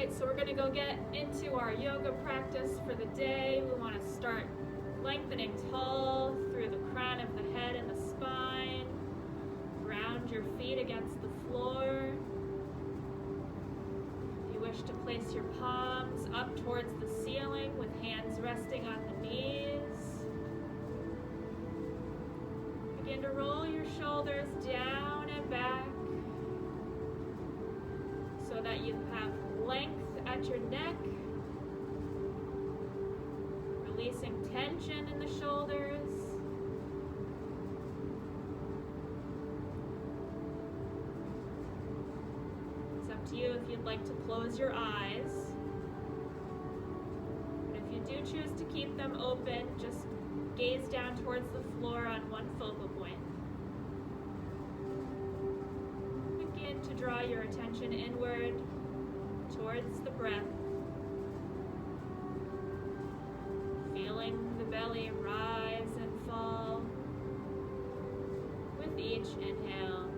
Alright, so we're going to go get into our yoga practice for the day. We want to start lengthening tall through the crown of the head and the spine. Ground your feet against the floor. If you wish to place your palms up towards the ceiling with hands resting on the knees. Begin to roll your shoulders down and back so that you have length at your neck, releasing tension in the shoulders. It's up to you if you'd like to close your eyes. But if you do choose to keep them open, just gaze down towards the floor on one focal point. Begin to draw your attention inward towards the breath, feeling the belly rise and fall with each inhale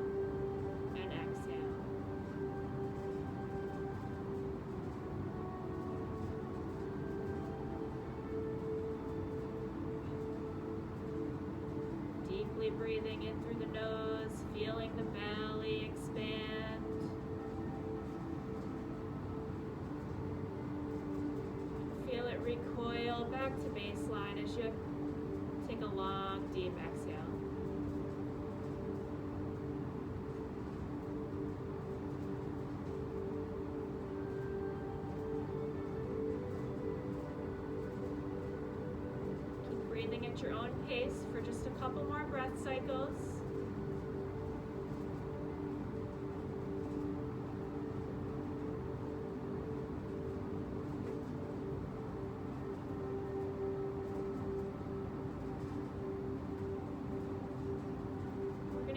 and exhale. Deeply breathing in through the nose, feeling the belly expand. Feel it recoil back to baseline as you take a long, deep exhale. Keep breathing at your own pace for just a couple more breath cycles.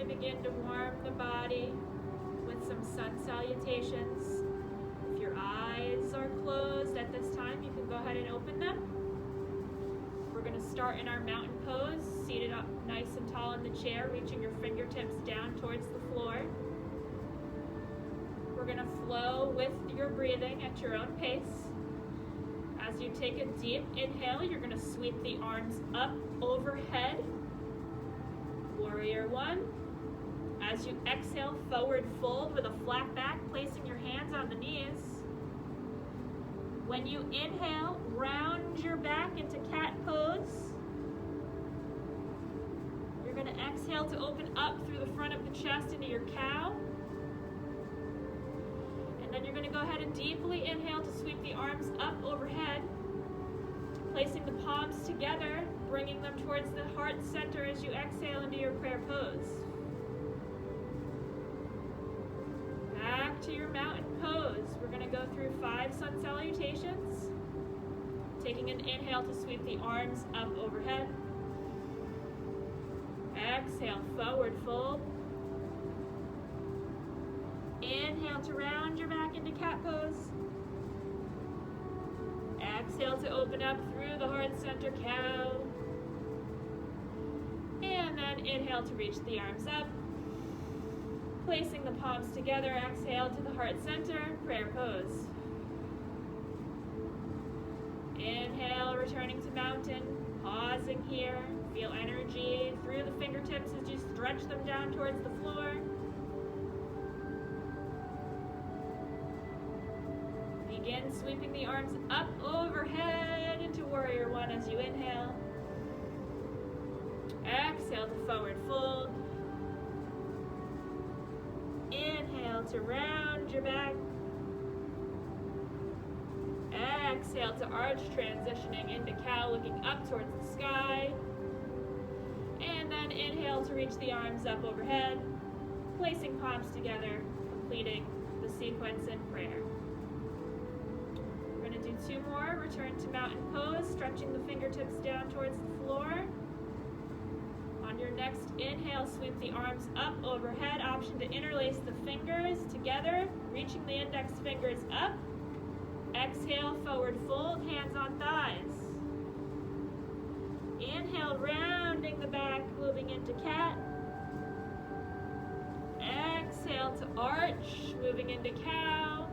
Begin to warm the body with some sun salutations. If your eyes are closed at this time, you can go ahead and open them. We're going to start in our mountain pose, seated up nice and tall in the chair, reaching your fingertips down towards the floor. We're going to flow with your breathing at your own pace. As you take a deep inhale, you're going to sweep the arms up overhead. Warrior one. As you exhale, forward fold with a flat back, placing your hands on the knees. When you inhale, round your back into cat pose. You're going to exhale to open up through the front of the chest into your cow. And then you're going to go ahead and deeply inhale to sweep the arms up overhead, placing the palms together, bringing them towards the heart center as you exhale into your prayer pose. Back to your mountain pose. We're going to go through 5 sun salutations. Taking an inhale to sweep the arms up overhead. Exhale, forward fold. Inhale to round your back into cat pose. Exhale to open up through the heart center, cow. And then inhale to reach the arms up. Placing the palms together, exhale to the heart center, prayer pose. Inhale, returning to mountain, pausing here. Feel energy through the fingertips as you stretch them down towards the floor. Begin sweeping the arms up overhead into warrior one as you inhale. Exhale to forward fold. Inhale to round your back. Exhale to arch, transitioning into cow, looking up towards the sky. And then inhale to reach the arms up overhead, placing palms together, completing the sequence in prayer. We're going to do 2 more. Return to mountain pose, stretching the fingertips down towards the floor. On your next inhale, sweep the arms up overhead. Option to interlace the fingers together, reaching the index fingers up. Exhale, forward fold, hands on thighs. Inhale, rounding the back, moving into cat. Exhale to arch, moving into cow.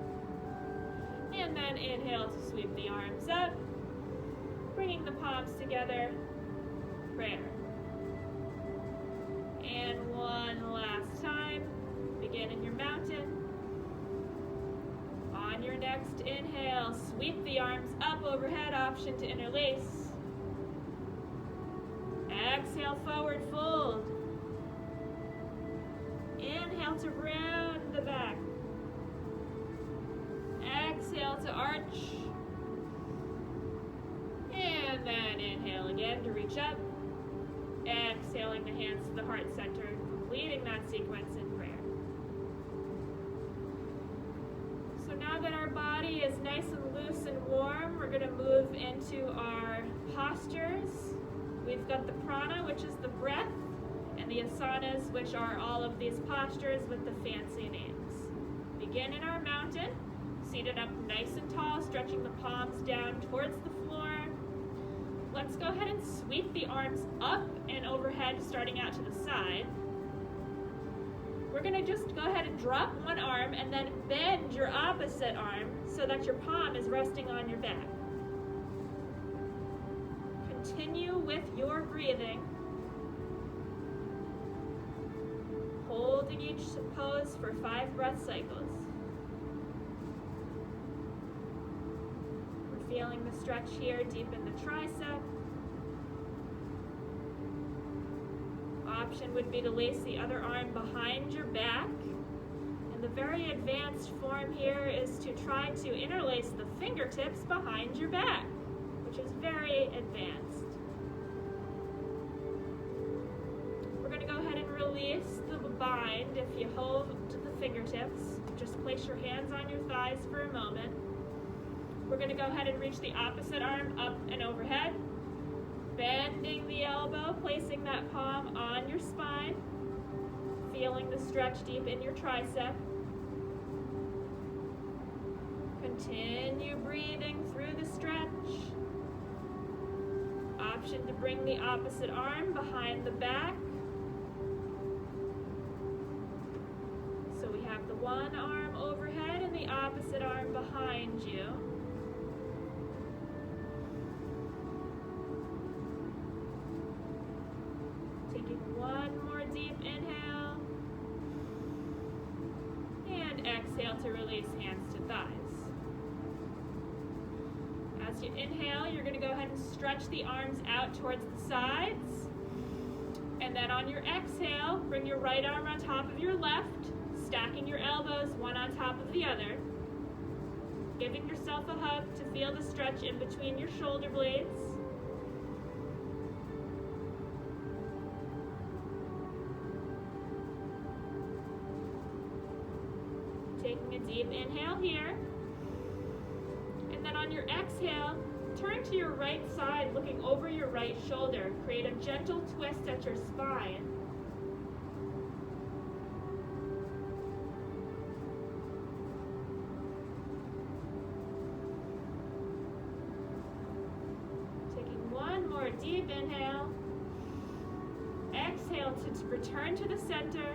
And And then inhale to sweep the arms up, bringing the palms together, prayer. And one last time, begin in your mountain. On your next inhale, sweep the arms up overhead, option to interlace. Exhale, forward fold. Inhale to round the back. Exhale to arch. And then inhale again to reach up. Exhaling the hands to the heart center, completing that sequence in prayer. So now that our body is nice and loose and warm, we're going to move into our postures. We've got the prana, which is the breath, and the asanas, which are all of these postures with the fancy names. Begin in our mountain, seated up nice and tall, stretching the palms down towards the floor. Let's go ahead and sweep the arms up and overhead, starting out to the side. We're going to just go ahead and drop one arm and then bend your opposite arm so that your palm is resting on your back. Continue with your breathing. Holding each pose for 5 breath cycles. We're feeling the stretch here deep in the tricep. Option would be to lace the other arm behind your back. And the very advanced form here is to try to interlace the fingertips behind your back, which is very advanced. We're going to go ahead and release the bind. If you hold the fingertips, just place your hands on your thighs for a moment. We're going to go ahead and reach the opposite arm up and overhead, bending the elbow, placing that palm on your spine, feeling the stretch deep in your tricep. Continue breathing through the stretch. Option to bring the opposite arm behind the back. So we have the one arm overhead and the opposite arm behind you. Taking one more deep inhale. And exhale to release hands to thighs. As you inhale, you're going to go ahead and stretch the arms out towards the sides. And then on your exhale, bring your right arm on top of your left, stacking your elbows one on top of the other. Giving yourself a hug to feel the stretch in between your shoulder blades. Taking a deep inhale here. And then on your exhale, turn to your right side, looking over your right shoulder. Create a gentle twist at your spine. Taking one more deep inhale. Exhale to return to the center.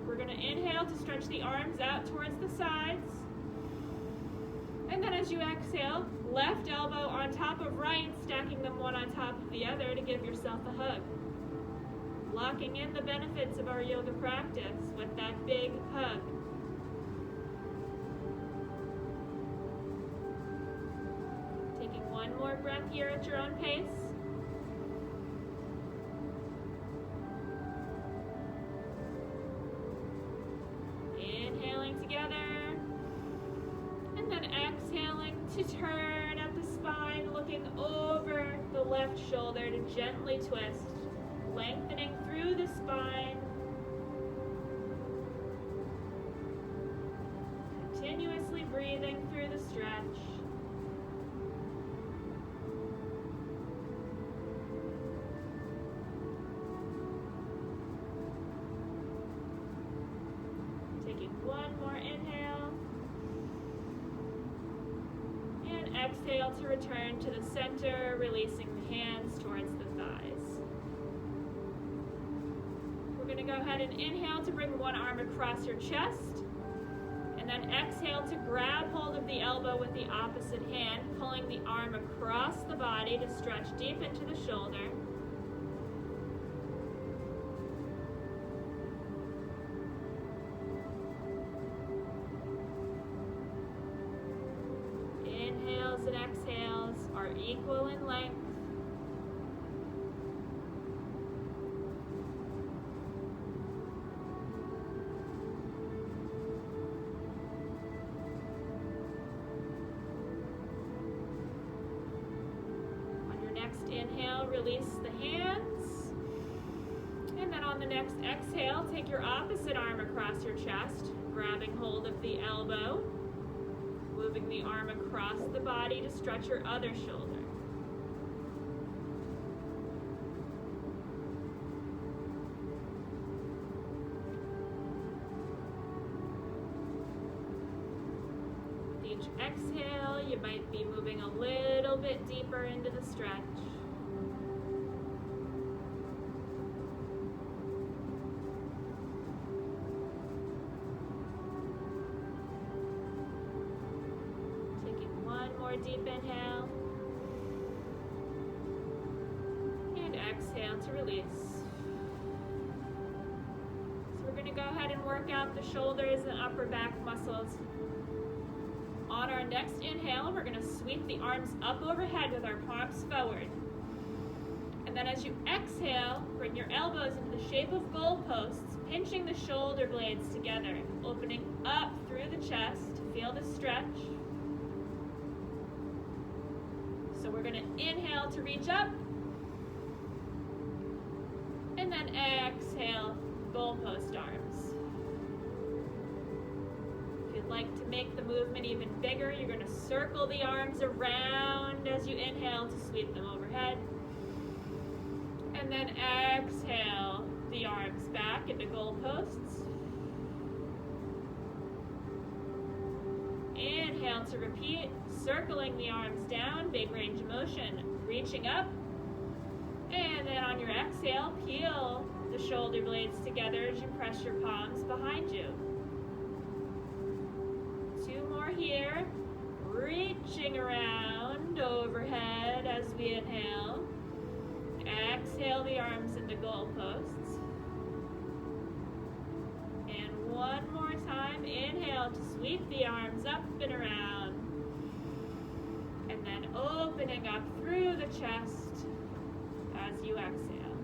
We're going to inhale to stretch the arms out towards the sides. And then as you exhale, left elbow on top of right, stacking them one on top of the other to give yourself a hug. Locking in the benefits of our yoga practice with that big hug. Taking one more breath here at your own pace. Inhaling together. And then exhaling to turn up the spine, looking over the left shoulder to gently twist, lengthening through the spine. Continuously breathing through the stretch. Taking one more inhale. And exhale to return to the center, releasing the hands towards the thighs. We're going to go ahead and inhale to bring one arm across your chest. And And then exhale to grab hold of the elbow with the opposite hand, pulling the arm across the body to stretch deep into the shoulder. Inhales and exhales are equal in length. Inhale, release the hands. And then on the next exhale, take your opposite arm across your chest, grabbing hold of the elbow, moving the arm across the body to stretch your other shoulder. With each exhale, you might be moving a little bit deeper into the stretch. Deep inhale and exhale to release. So we're going to go ahead and work out the shoulders and upper back muscles. On our next inhale, we're going to sweep the arms up overhead with our palms forward. And then as you exhale, bring your elbows into the shape of goalposts, pinching the shoulder blades together, opening up through the chest. Feel the stretch. So we're going to inhale to reach up, and then exhale, goalpost arms. If you'd like to make the movement even bigger, you're going to circle the arms around as you inhale to sweep them overhead. And then exhale the arms back into goalposts. Inhale to repeat, circling the arms down, big range of motion, reaching up. And then on your exhale, peel the shoulder blades together as you press your palms behind you. 2 more here, reaching around overhead as we inhale. Exhale the arms into goalposts. And 1 more time, inhale to sweep the arms up and around. And then opening up through the chest as you exhale.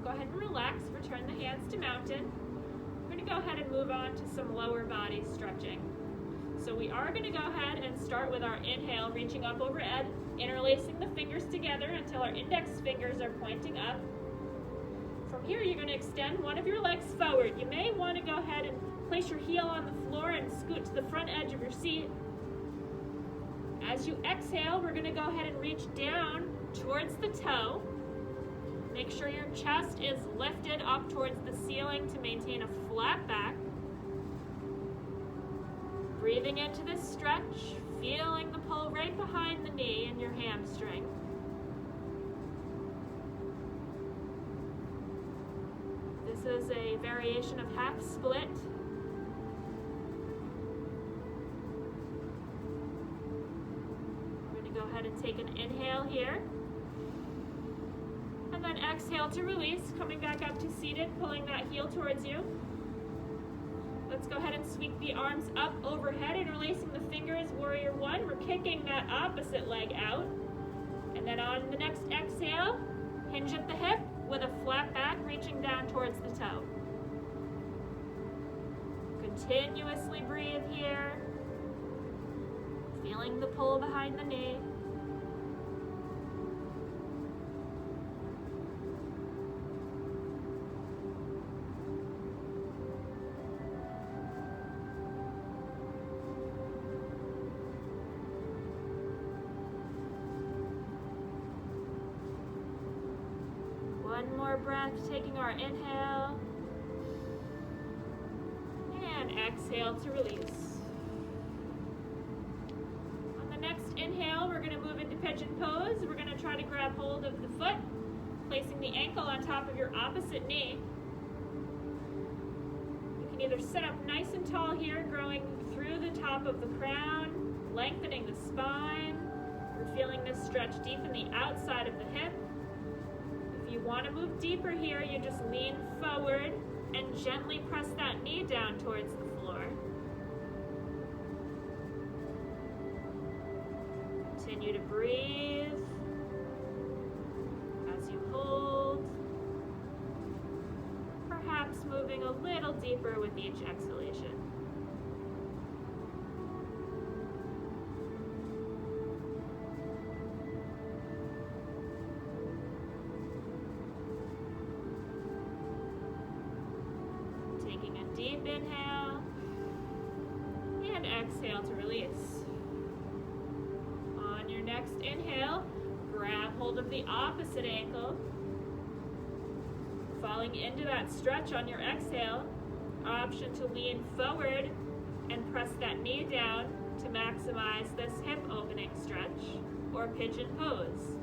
Go ahead and relax, return the hands to mountain. We're going to go ahead and move on to some lower body stretching. So we are going to go ahead and start with our inhale, reaching up overhead, interlacing the fingers together until our index fingers are pointing up. From here, you're going to extend one of your legs forward. You may want to go ahead and place your heel on the floor and scoot to the front edge of your seat. As you exhale, we're going to go ahead and reach down towards the toe. Make sure your chest is lifted up towards the ceiling to maintain a flat back. Breathing into this stretch, feeling the pull right behind the knee and your hamstring. This is a variation of half split. We're going to go ahead and take an inhale here. And then exhale to release, coming back up to seated, pulling that heel towards you. Let's go ahead and sweep the arms up overhead, interlacing the fingers, warrior 1. We're kicking that opposite leg out. And then on the next exhale, hinge at the hip with a flat back, reaching down towards the toe. Continuously breathe here, feeling the pull behind the knee. One more breath, taking our inhale, and exhale to release. On the next inhale, we're going to move into Pigeon Pose. We're going to try to grab hold of the foot, placing the ankle on top of your opposite knee. You can either sit up nice and tall here, growing through the top of the crown, lengthening the spine. We're feeling this stretch deep in the outside of the hip. If you want to move deeper here, you just lean forward and gently press that knee down towards the floor. Continue to breathe as you hold, perhaps moving a little deeper with each exhalation. Taking a deep inhale and exhale to release. On your next inhale, grab hold of the opposite ankle. Falling into that stretch on your exhale, option to lean forward and press that knee down to maximize this hip opening stretch, or pigeon pose.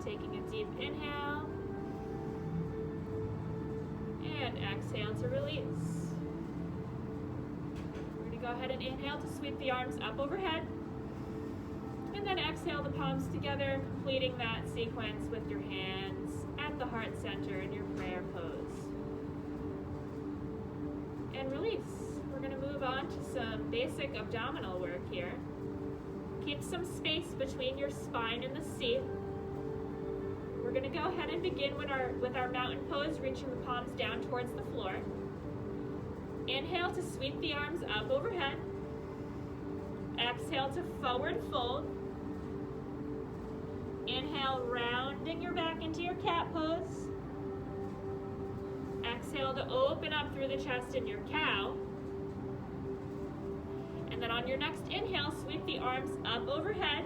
Taking a deep inhale and exhale to release. We're going to go ahead and inhale to sweep the arms up overhead, and then exhale the palms together, completing that sequence with your hands at the heart center in your prayer pose. And release. We're going to move on to some basic abdominal work here. Keep some space between your spine and the seat. We're going to go ahead and begin with our mountain pose, reaching the palms down towards the floor. Inhale to sweep the arms up overhead. Exhale to forward fold. Inhale, rounding your back into your cat pose. Exhale to open up through the chest in your cow. And then on your next inhale, sweep the arms up overhead.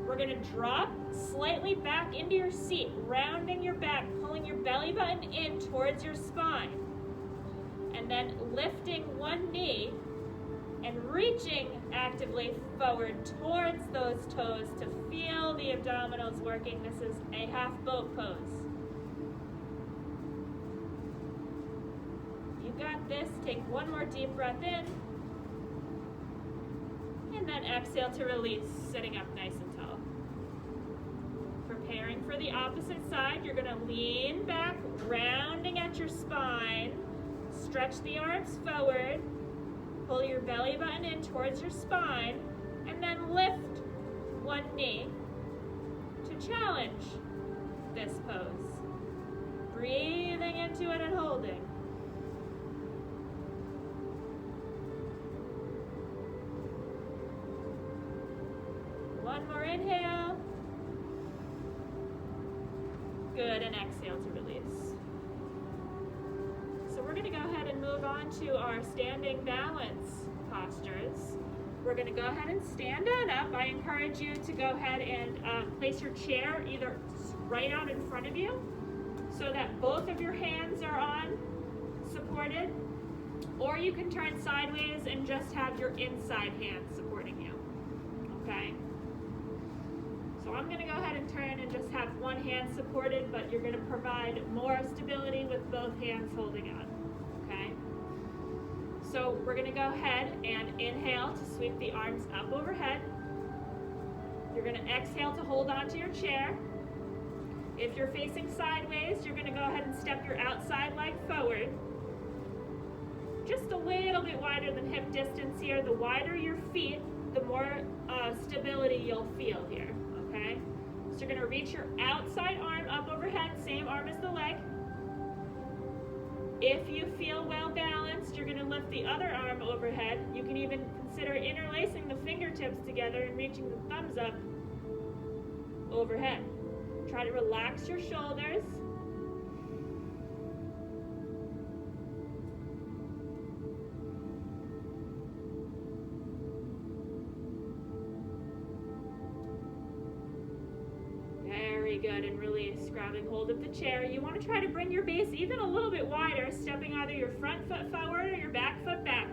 We're going to drop slightly back into your seat, rounding your back, pulling your belly button in towards your spine. And then lifting one knee and reaching actively forward towards those toes to feel the abdominals working. This is a half boat pose. You got this. Take one more deep breath in. And then exhale to release, sitting up nice and tall. Preparing for the opposite side, you're going to lean back, rounding at your spine. Stretch the arms forward. Pull your belly button in towards your spine. And then lift one knee to challenge this pose. Breathing into it and holding. One more inhale. Good, and exhale to release. So we're going to go ahead and move on to our standing balance postures. We're going to go ahead and stand on up. I encourage you to go ahead and place your chair either right out in front of you so that both of your hands are on, supported, or you can turn sideways and just have your inside hands supporting you, okay? So I'm going to go ahead and turn and just have one hand supported, but you're going to provide more stability with both hands holding on, okay? So we're going to go ahead and inhale to sweep the arms up overhead. You're going to exhale to hold onto your chair. If you're facing sideways, you're going to go ahead and step your outside leg forward. Just a little bit wider than hip distance here. The wider your feet, the more stability you'll feel here. Okay, so you're going to reach your outside arm up overhead, same arm as the leg. If you feel well balanced, you're going to lift the other arm overhead. You can even consider interlacing the fingertips together and reaching the thumbs up overhead. Try to relax your shoulders. Very good, and release, grabbing hold of the chair. You want to try to bring your base even a little bit wider, stepping either your front foot forward or your back foot back.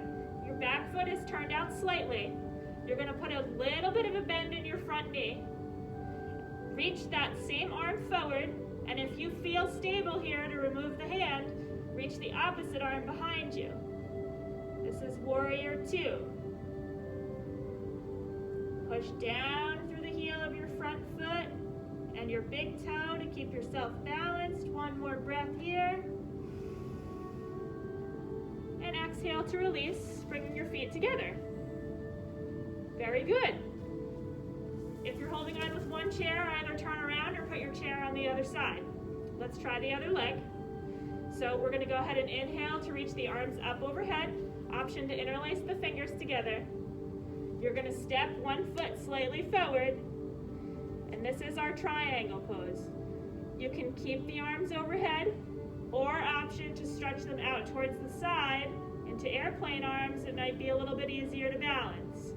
Your back foot is turned out slightly. You're going to put a little bit of a bend in your front knee. Reach that same arm forward, and if you feel stable here to remove the hand, reach the opposite arm behind you. This is warrior 2. Push down through the heel of your front foot and your big toe to keep yourself balanced. One more breath here. And exhale to release, bringing your feet together. Very good. If you're holding on with one chair, either turn around or put your chair on the other side. Let's try the other leg. So we're going to go ahead and inhale to reach the arms up overhead. Option to interlace the fingers together. You're going to step one foot slightly forward, and this is our triangle pose. You can keep the arms overhead, or option to stretch them out towards the side into airplane arms. It might be a little bit easier to balance.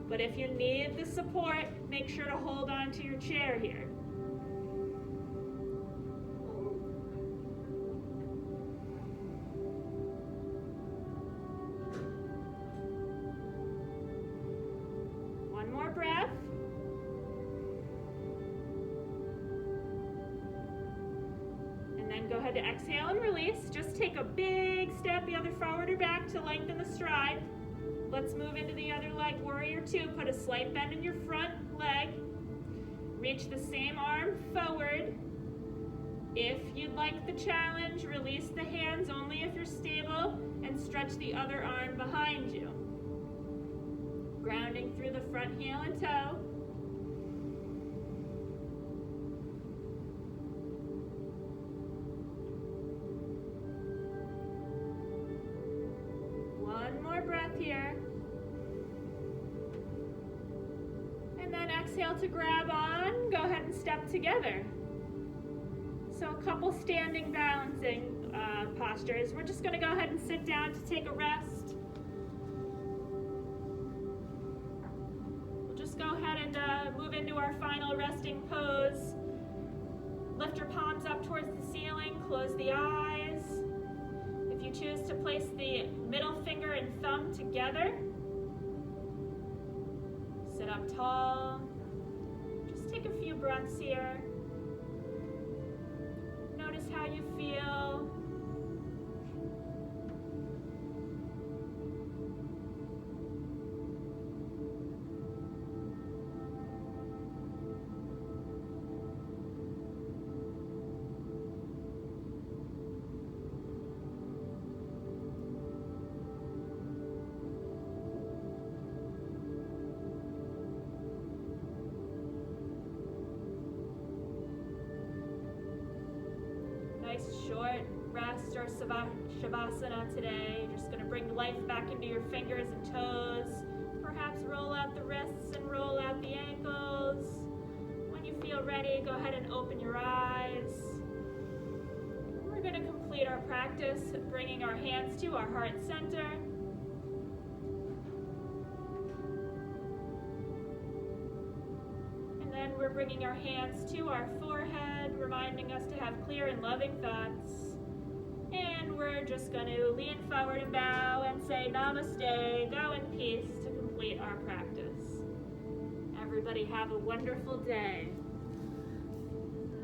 But if you need the support, make sure to hold on to your chair here. One more breath. And then go ahead to exhale and release. Just take a big step either forward or back to lengthen the stride. Let's move into the other leg, warrior 2. Put a slight bend in your front leg. Reach the same arm forward. If you'd like the challenge, release the hands only if you're stable, and stretch the other arm behind you. Grounding through the front heel and toe. One more breath here. And then exhale to grab on. Go ahead and step together. So a couple standing balancing postures. We're just going to go ahead and sit down to take a rest. We'll just go ahead and move into our final resting pose. Lift your palms up towards the ceiling. Close the eyes. If you choose to place the middle finger and thumb together, sit up tall. Just take a few breaths here. Notice how you feel. Nice short rest or shavasana today. You're just going to bring life back into your fingers and toes. Perhaps roll out the wrists and roll out the ankles. When you feel ready, go ahead and open your eyes. We're going to complete our practice bringing our hands to our heart center. We're bringing our hands to our forehead, reminding us to have clear and loving thoughts. And we're just going to lean forward and bow and say namaste, go in peace to complete our practice. Everybody have a wonderful day.